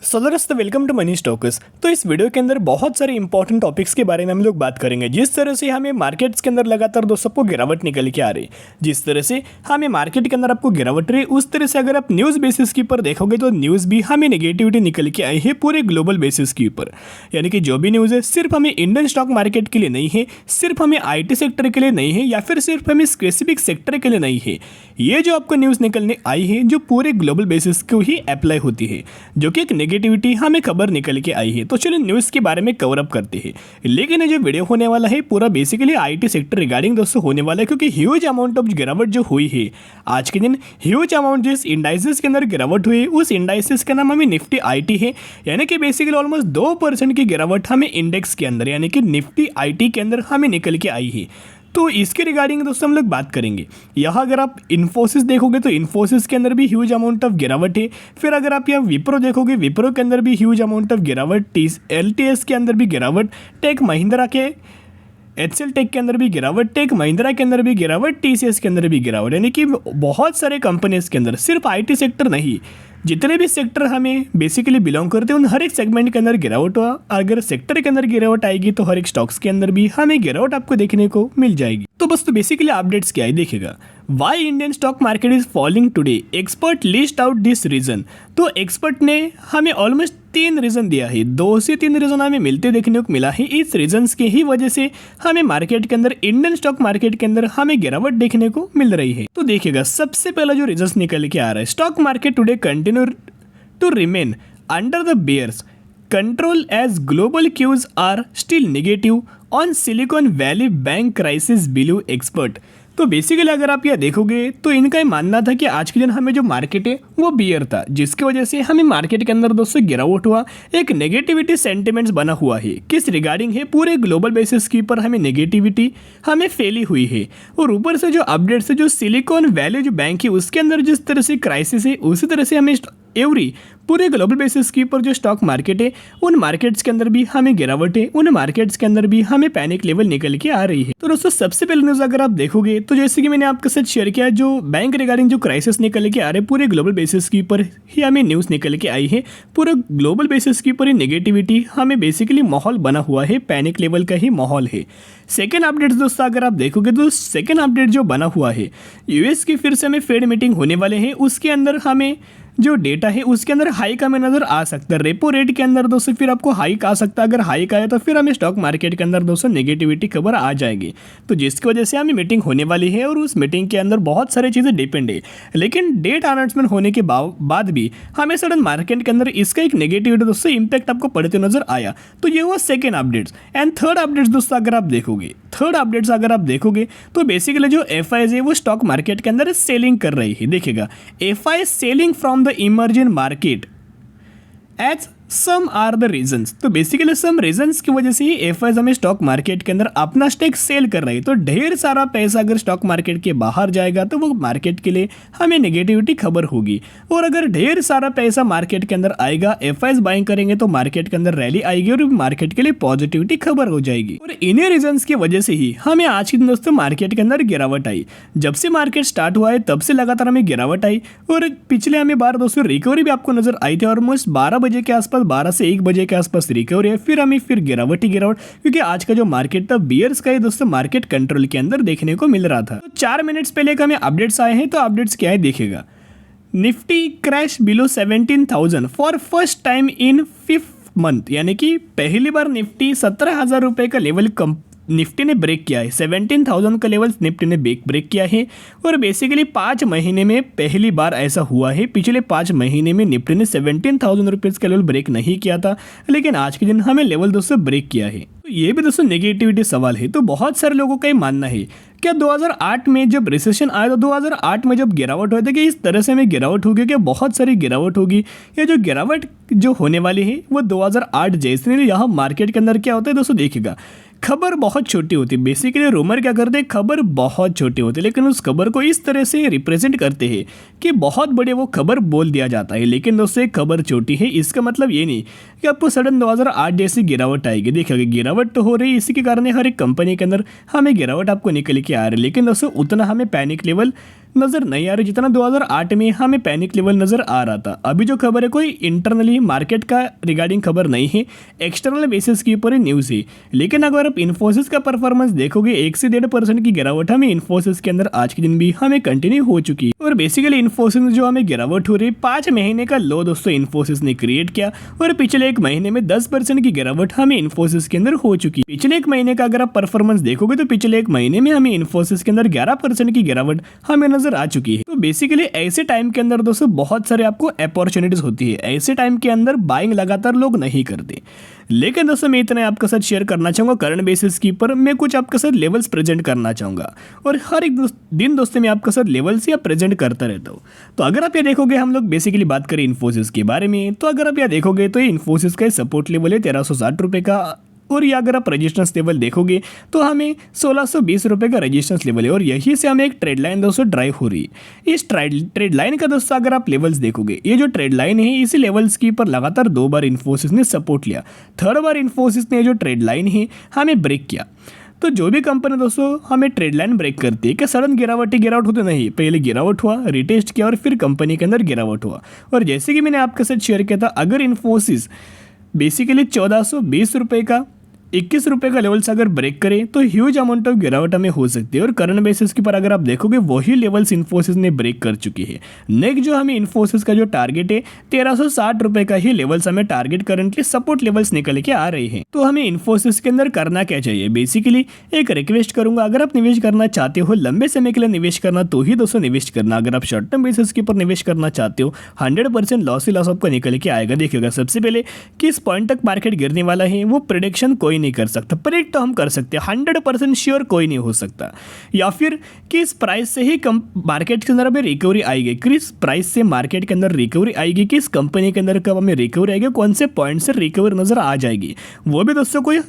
सो दोस्तों welcome to money stocks. तो इस वीडियो के अंदर बहुत सारे इंपॉर्टेंट टॉपिक्स के बारे में हम लोग बात करेंगे। जिस तरह से हमें मार्केट्स के अंदर लगातार दोस्तों आपको गिरावट निकल के आ रही, जिस तरह से हमें मार्केट के अंदर आपको गिरावट रही, उस तरह से अगर आप न्यूज़ बेसिस के ऊपर देखोगे तो न्यूज़ भी हमें नेगेटिविटी निकल के आई है पूरे ग्लोबल बेसिस के ऊपर। यानी कि जो भी न्यूज़ है सिर्फ हमें इंडियन स्टॉक मार्केट के लिए नहीं है, सिर्फ हमें IT सेक्टर के लिए नहीं है, या फिर सिर्फ हमें स्पेसिफिक सेक्टर के लिए नहीं है। ये जो आपको न्यूज़ निकलने आई है जो पूरे ग्लोबल बेसिस को ही अप्लाई होती है, जो कि एक नेगेटिविटी हमें खबर निकल के आई है। तो चलिए न्यूज़ के बारे में कवर अप करते हैं। लेकिन ये जो वीडियो होने वाला है पूरा बेसिकली IT सेक्टर रिगार्डिंग दोस्तों होने वाला है, क्योंकि ह्यूज अमाउंट ऑफ गिरावट जो हुई है आज के दिन, ह्यूज अमाउंट जिस इंडाइसेस के अंदर गिरावट हुई उस इंडाइसेस का नाम हमें निफ्टी IT है। यानी कि बेसिकली ऑलमोस्ट 2% की गिरावट हमें इंडेक्स के अंदर यानी कि निफ्टी IT के अंदर हमें निकल के आई है। तो इसके रिगार्डिंग दोस्तों हम लोग बात करेंगे। यहाँ अगर आप इन्फोसिस देखोगे तो इन्फोसिस के अंदर भी ह्यूज अमाउंट ऑफ गिरावट है। फिर अगर आप यहाँ विप्रो देखोगे, विप्रो के अंदर भी ह्यूज अमाउंट ऑफ गिरावट, LTS के अंदर भी गिरावट, टेक महिंद्रा के HCL टेक के अंदर भी गिरावट, टेक महिंद्रा के अंदर भी गिरावट, TCS के अंदर भी गिरावट। यानी कि बहुत सारे कंपनीज के अंदर, सिर्फ IT सेक्टर नहीं, जितने भी सेक्टर हमें बेसिकली बिलोंग करते हैं उन हर एक सेगमेंट के अंदर गिरावट हुआ। अगर सेक्टर के अंदर गिरावट आएगी तो हर एक स्टॉक्स के अंदर भी हमें गिरावट आपको देखने को मिल जाएगी। तो बस तो बेसिकली अपडेट्स क्या है देखिएगा। Why Indian stock market is falling today, expert list out this reason. तो एक्सपर्ट ने हमें ऑलमोस्ट 3 रीजन दिया है, 2 से 3 रीजन हमें मिलते देखने को मिला है। इस रीजंस के ही वजह से हमें मार्केट के अंदर, इंडियन स्टॉक मार्केट के अंदर हमें गिरावट देखने को मिल रही है। तो देखिएगा सबसे पहला जो रीजंस निकल के आ रहा है, stock market today continue to remain under the bears control as global cues are still negative on Silicon Valley Bank crisis below expert। तो बेसिकली अगर आप यह देखोगे तो इनका ये मानना था कि आज के दिन हमें जो मार्केट है वो बियर था, जिसकी वजह से हमें मार्केट के अंदर दोस्तों गिरावट हुआ, एक नेगेटिविटी सेंटिमेंट्स बना हुआ है। किस रिगार्डिंग है, पूरे ग्लोबल बेसिस के ऊपर हमें नेगेटिविटी हमें फैली हुई है। और ऊपर से जो अपडेट्स है, जो सिलिकॉन वैली जो बैंक है उसके अंदर जिस तरह से क्राइसिस है, उसी तरह से हमें एवरी पूरे ग्लोबल बेसिस के ऊपर जो स्टॉक मार्केट है उन मार्केट्स के अंदर भी हमें गिरावट है, उन मार्केट्स के अंदर भी हमें पैनिक लेवल निकल के आ रही है। तो दोस्तों सबसे पहले न्यूज़ अगर आप देखोगे तो जैसे कि मैंने आपके साथ शेयर किया, जो बैंक रिगार्डिंग जो क्राइसिस निकल के आ रहे पूरे ग्लोबल बेसिस के ऊपर ही हमें न्यूज़ निकल के आई है। पूरे ग्लोबल बेसिस के ऊपर ही नेगेटिविटी हमें बेसिकली माहौल बना हुआ है, पैनिक लेवल का ही माहौल है। सेकेंड अपडेट्स दोस्तों अगर आप देखोगे तो सेकेंड अपडेट जो बना हुआ है, US की फिर से हमें फेड मीटिंग होने वाले हैं, उसके अंदर हमें जो डेटा है उसके अंदर हाइक हमें नजर आ सकता है। रेपो रेट के अंदर दोस्तों फिर आपको हाइक आ सकता है। अगर हाइक आया तो फिर हमें स्टॉक मार्केट के अंदर दोस्तों नेगेटिविटी खबर आ जाएगी, तो जिसकी वजह से हमें मीटिंग होने वाली है और उस मीटिंग के अंदर बहुत सारी चीज़ें डिपेंड है। लेकिन डेट अनाउंसमेंट होने के बाद भी हमें सडन मार्केट के अंदर इसका एक नेगेटिविटी दोस्तों इंपैक्ट आपको पड़ते नजर आया। तो ये हुआ second updates. And third updates दोस्तों अगर आप देखोगे तो बेसिकली जो FIs है वो स्टॉक मार्केट के अंदर सेलिंग कर रही है। देखिएगा FI selling from the emerging market as some are the reasons. तो बेसिकली सम रीजंस की वजह से ही FIs हमें स्टॉक मार्केट के अंदर अपना स्टेक सेल कर रही है। तो ढेर सारा पैसा अगर स्टॉक मार्केट के बाहर जाएगा तो वो मार्केट के लिए हमें नेगेटिविटी खबर होगी, और अगर ढेर सारा पैसा मार्केट के अंदर आएगा, FIs बाइंग करेंगे तो मार्केट के अंदर रैली आएगी और मार्केट के लिए पॉजिटिविटी खबर हो जाएगी। और इन्हीं रीजंस की वजह से ही हमें आज के दिन दोस्तों मार्केट के अंदर गिरावट आई। जब से मार्केट स्टार्ट हुआ है तब से लगातार हमें गिरावट आई, और पिछले हमें बार दोस्तों रिकवरी भी आपको नजर आई थी। ऑलमोस्ट 12 बजे के आसपास, 12 से 1 बजे के आसपास रिकवरी है, फिर हमें फिर गिरावट ही गिरावट, क्योंकि आज का जो मार्केट था बियर्स का ही दोस्तों मार्केट कंट्रोल के अंदर देखने को मिल रहा था। तो 4 मिनट्स पहले का हमें अपडेट्स आए हैं। तो अपडेट्स क्या है देखिएगा। Nifty crash below 17,000 for first time in 5th month. यानी कि पहली बार निफ्टी 17,000 रुपये का लेवल निफ्टी ने ब्रेक किया है। 17,000 का लेवल निफ्टी ने ब्रेक किया है, और बेसिकली 5 महीने में पहली बार ऐसा हुआ है। पिछले 5 महीने में निफ्टी ने 17,000 रुपीज़ का लेवल ब्रेक नहीं किया था, लेकिन आज के दिन हमें लेवल दोस्तों ब्रेक किया है। तो ये भी दोस्तों नेगेटिविटी सवाल है। तो बहुत सारे लोगों का ये मानना है क्या 2008 में जब रिसेशन आया, तो 2008 में जब गिरावट हुई थी कि इस तरह से हमें गिरावट होगी, क्या बहुत सारी गिरावट होगी, या जो गिरावट जो होने वाली है वो 2008 जैसे नहीं। यहाँ मार्केट के अंदर क्या होता है दोस्तों देखिएगा, खबर बहुत छोटी होती है। बेसिकली रूमर क्या करते हैं, खबर बहुत छोटी होती है, लेकिन उस खबर को इस तरह से रिप्रेजेंट करते हैं कि बहुत बड़े वो खबर बोल दिया जाता है। लेकिन दोस्तों खबर छोटी है, इसका मतलब ये नहीं कि आपको सडन 2008 जैसी गिरावट आएगी। देखिए गिरावट तो हो रही है, इसी के कारण हर एक कंपनी के अंदर हमें गिरावट आपको निकल के आ रही है, लेकिन दोस्तों उतना हमें पैनिक लेवल नज़र नहीं आ रही जितना 2008 में हमें पैनिक लेवल नज़र आ रहा था। अभी जो खबर है कोई इंटरनली मार्केट का रिगार्डिंग खबर नहीं है, एक्सटर्नल बेसिस के ऊपर ही न्यूज़ है। लेकिन अगर आप इन्फोसिस का परफॉर्मेंस देखोगे 1 से 1.5% की गिरावट हमें इन्फोसिस के अंदर आज के दिन भी हमें कंटिन्यू हो चुकी है। और बेसिकली इन्फोसिस में जो हमें गिरावट हो रही है 5 महीने का लो दोस्तों इन्फोसिस ने क्रिएट किया और पिछले 1 महीने में 10% की गिरावट हमें इन्फोसिस के अंदर हो चुकी है। पिछले 1 महीने का अगर आप परफॉर्मेंस देखोगे तो पिछले 1 महीने में हमें इन्फोसिस के अंदर 11% की गिरावट हमें नजर आ चुकी है। तो बेसिकली ऐसे टाइम के अंदर दोस्तों बहुत सारे आपको अपॉर्चुनिटीज होती है। ऐसे टाइम के अंदर बाइंग लगातार लोग नहीं करते। लेकिन दोस्तों मैं इतना आपके साथ शेयर करना चाहूँगा करंट बेसिस के ऊपर मैं कुछ आपके साथ लेवल्स प्रेजेंट करना चाहूँगा और हर एक दिन दोस्तों मैं आपके साथ लेवल्स या प्रेजेंट करता रहता हूँ। तो अगर आप ये देखोगे हम लोग बेसिकली बात करें इन्फोसिस के बारे में, तो अगर आप यह देखोगे तो ये इन्फोसिस का सपोर्ट लेवल है 1360 रुपये का। और ये अगर आप रजिस्टेंस लेवल देखोगे तो हमें 1620 रुपये का रजिस्टेंस लेवल है और यही से हमें एक ट्रेड लाइन दोस्तों ड्राइव हो रही है। इस ट्रेड लाइन का दोस्तों अगर आप लेवल्स देखोगे, ये जो ट्रेड लाइन है इसी लेवल्स के ऊपर लगातार 2 बार इन्फोसिस ने सपोर्ट लिया। 3rd बार इन्फोसिस ने जो ट्रेड लाइन है हमें ब्रेक किया। तो जो भी कंपनी दोस्तों हमें ट्रेड लाइन ब्रेक करती है कि सडन गिरावट होती नहीं, पहले गिरावट हुआ, रिटेस्ट किया और फिर कंपनी के अंदर गिरावट हुआ। और जैसे कि मैंने आपके साथ शेयर किया था, अगर इन्फोसिस बेसिकली 1420 रुपये का 21 रुपये का लेवल्स अगर ब्रेक करें तो ह्यूज अमाउंट ऑफ गिरावट हमें हो सकती है। और करंट बेसिस के पर अगर आप देखोगे वही लेवल्स इन्फोसिस ने ब्रेक कर चुकी है। नेक्स्ट जो हमें इन्फोसिस का जो टारगेट है 1360 रुपये का ही लेवल्स हमें टारगेट करंटली सपोर्ट लेवल्स निकल के आ रहे हैं। तो हमें इन्फोसिस के अंदर करना क्या चाहिए, बेसिकली एक रिक्वेस्ट करूंगा, अगर आप निवेश करना चाहते हो लंबे समय के लिए निवेश करना तो ही दोस्तों निवेश करना। अगर आप शॉर्ट टर्म बेसिस के ऊपर निवेश करना चाहते हो 100% लॉस ही लॉस आपको निकल के आएगा। देखिएगा सबसे पहले किस पॉइंट तक मार्केट गिरने वाला है वो प्रेडिक्शन कोई नहीं कर सकता। प्रेडिक्ट तो हम कर सकते हैं, 100% श्योर कोई नहीं हो सकता। या फिर किस प्राइस से ही कम मार्केट के अंदर हमें रिकवरी आएगी, किस प्राइस से मार्केट के अंदर रिकवरी आएगी, किस कंपनी के अंदर कब हमें रिकवरी आएगी, कौन से पॉइंट से रिकवरी नजर आ जाएगी, वो भी दोस्तों कोई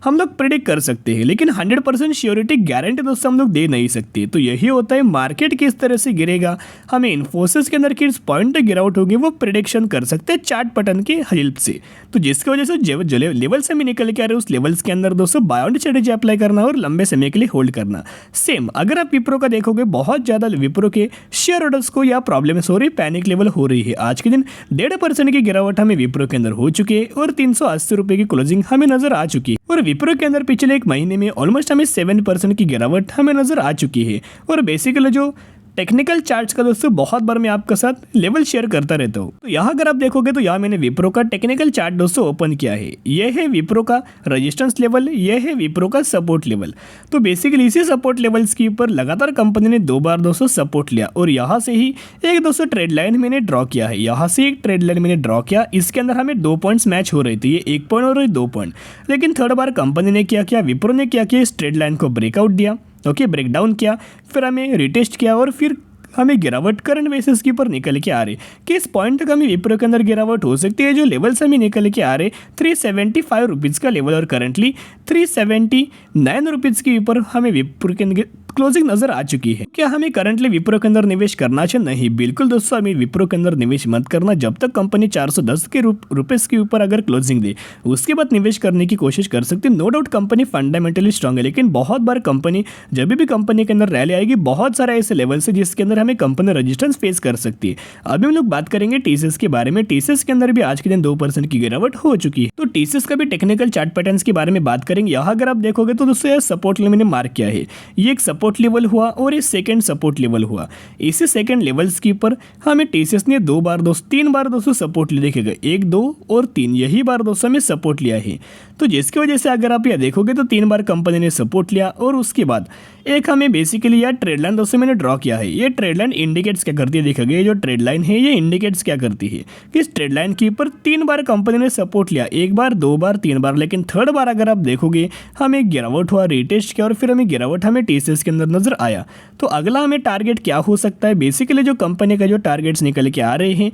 हम लोग प्रिडिक्ट कर सकते हैं। लेकिन 100% श्योरिटी गारंटी दोस्तों हम लोग दे नहीं सकते। तो यही होता है मार्केट किस तरह से गिरेगा, हमें इन्फोसिस के अंदर किस पॉइंट तक गिरावट होगी वो प्रिडिक्शन कर सकते हैं चार्ट पैटर्न की हेल्प से। तो जिसकी वजह से जो लेवल से भी निकल के आ रहे उस लेवल्स के अंदर दोस्तों बाय ऑन स्ट्रेटेजी अप्लाई करना और लंबे समय के लिए होल्ड करना। सेम अगर आप विप्रो का देखोगे, बहुत ज़्यादा विप्रो के शेयर होल्डर्स को या प्रॉब्लम्स हो रही, पैनिक लेवल हो रही है। आज के दिन 1.5% की गिरावट हमें विप्रो के अंदर हो चुकी है और 380 रुपये की क्लोजिंग हमें नजर आ चुकी है। और विप्रो के अंदर पिछले 1 महीने में ऑलमोस्ट हमें 7% की गिरावट हमें नजर आ चुकी है। और बेसिकली जो टेक्निकल चार्ट्स का दोस्तों बहुत बार मैं आपके साथ लेवल शेयर करता रहता हूँ। तो यहाँ अगर आप देखोगे तो यहाँ मैंने विप्रो का टेक्निकल चार्ट दोस्तों ओपन किया है। यह है विप्रो का रेजिस्टेंस लेवल, यह है विप्रो का सपोर्ट लेवल। तो बेसिकली इसी सपोर्ट लेवल्स के ऊपर लगातार कंपनी ने 2 बार दोस्तों सपोर्ट लिया और यहाँ से ही एक दोस्तों ट्रेड लाइन मैंने ड्रॉ किया है। यहाँ से एक ट्रेड लाइन मैंने ड्रॉ किया, इसके अंदर हमें 2 पॉइंट्स मैच हो रहे थे, ये 1 पॉइंट और 2 पॉइंट। लेकिन 3rd बार कंपनी ने क्या किया, विप्रो ने क्या किया, इस ट्रेड लाइन को ब्रेकआउट दिया, ओके, ब्रेकडाउन किया, फिर हमें रिटेस्ट किया और फिर हमें गिरावट करंट बेसिस के ऊपर निकल के आ रहे। किस पॉइंट तक हमें विप्रो के अंदर गिरावट हो सकती है, जो लेवल्स हमें निकल के आ रहे 375 रुपीज़ का लेवल और करंटली 379 रुपीज़ के ऊपर हमें विप्रो के अंदर क्लोजिंग नजर आ चुकी है। क्या हमें करंटली विप्रो के अंदर निवेश करना चाहिए? नहीं, बिल्कुल दोस्तों हमें विप्रो के अंदर निवेश मत करना जब तक कंपनी 410 के रुपीस के ऊपर अगर क्लोजिंग दे, उसके बाद निवेश करने की कोशिश कर सकते हैं। No doubt company fundamentally strong है, लेकिन बहुत बार कंपनी जब भी कंपनी के अंदर रैली आएगी बहुत सारे ऐसे लेवल्स है जिसके अंदर हमें कंपनी रेजिस्टेंस फेस कर सकती है। अभी हम लोग बात करेंगे टीसीएस के बारे में। टीसीएस के अंदर भी आज के दिन 2% की गिरावट हो चुकी है। तो टीसीएस का भी टेक्निकल चार्ट पैटर्न्स के बारे में बात करेंगे। यहाँ अगर आप देखोगे तो दोस्तों सपोर्ट लेवल मैंने मार्क किया है, ये एक सपोर्ट लेवल हुआ और ये सेकंड सपोर्ट लेवल हुआ। इसी सेकंड लेवल्स के ऊपर हमें टीसीएस ने 3 बार दोस्तों सपोर्ट लिया, देखेगा 1, 2 और 3, यही बार दोस्तों हमें सपोर्ट लिया है। तो जिसकी वजह से अगर आप यह देखोगे तो 3 बार कंपनी ने सपोर्ट लिया और उसके बाद एक हमें बेसिकली यह ट्रेड लाइन दोस्तों मैंने ड्रॉ किया है। ये ट्रेड लाइन इंडिकेट्स क्या करती है, देखेगा ये जो ट्रेड लाइन है ये इंडिकेट्स क्या करती है कि इस ट्रेड लाइन के ऊपर 3 बार कंपनी ने सपोर्ट लिया, 1 बार, 2 बार, 3 बार, लेकिन 3rd बार अगर आप देखोगे हमें गिरावट हुआ, रिटेस्ट किया और फिर हमें गिरावट हमें टीसीएस के अंदर नजर आया। तो अगला हमें टारगेट क्या हो सकता है, बेसिकली जो कंपनी का जो टारगेट्स निकल के आ रहे हैं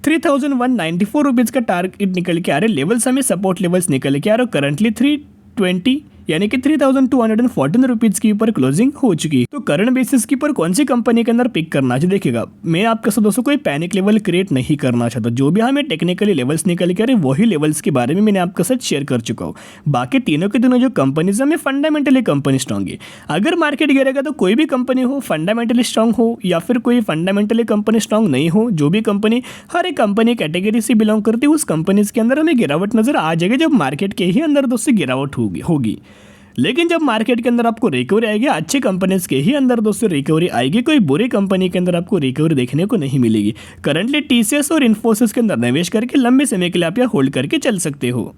3194 रुपीज़ का टारगेट निकल के आ रहे, लेवल्स हमें सपोर्ट लेवल्स निकल के आ रहे, करंटली 320 यानी कि 3,214 रुपीज के ऊपर क्लोजिंग हो चुकी। तो करंट बेसिस के ऊपर कौन सी कंपनी के अंदर पिक करना चाहिए, देखिएगा मैं आपके साथ दोस्तों कोई पैनिक लेवल क्रिएट नहीं करना चाहता। जो भी हमें टेक्निकली लेवल्स निकल के आ रहे वही लेवल्स के बारे में मैंने आपके साथ शेयर कर चुका हूँ। बाकी तीनों के तीनों जो कंपनीज है फंडामेंटली कंपनी स्ट्रॉन्ग है। अगर मार्केट गिरेगा तो कोई भी कंपनी हो फंडामेंटली स्ट्रॉन्ग हो या फिर कोई फंडामेंटली कंपनी स्ट्रॉन्ग नहीं हो, जो भी कंपनी हर एक कंपनी कैटेगरी से बिलोंग करती है उस कंपनीज के अंदर हमें गिरावट नजर आ जाएगी जब मार्केट के ही अंदर दोस्तों गिरावट होगी। लेकिन जब मार्केट के अंदर आपको रिकवरी आएगी अच्छी कंपनीज के ही अंदर दोस्तों रिकवरी आएगी, कोई बुरी कंपनी के अंदर आपको रिकवरी देखने को नहीं मिलेगी। करंटली टीसीएस और इन्फोसिस के अंदर निवेश करके लंबे समय के लिए आप यहाँ होल्ड करके चल सकते हो।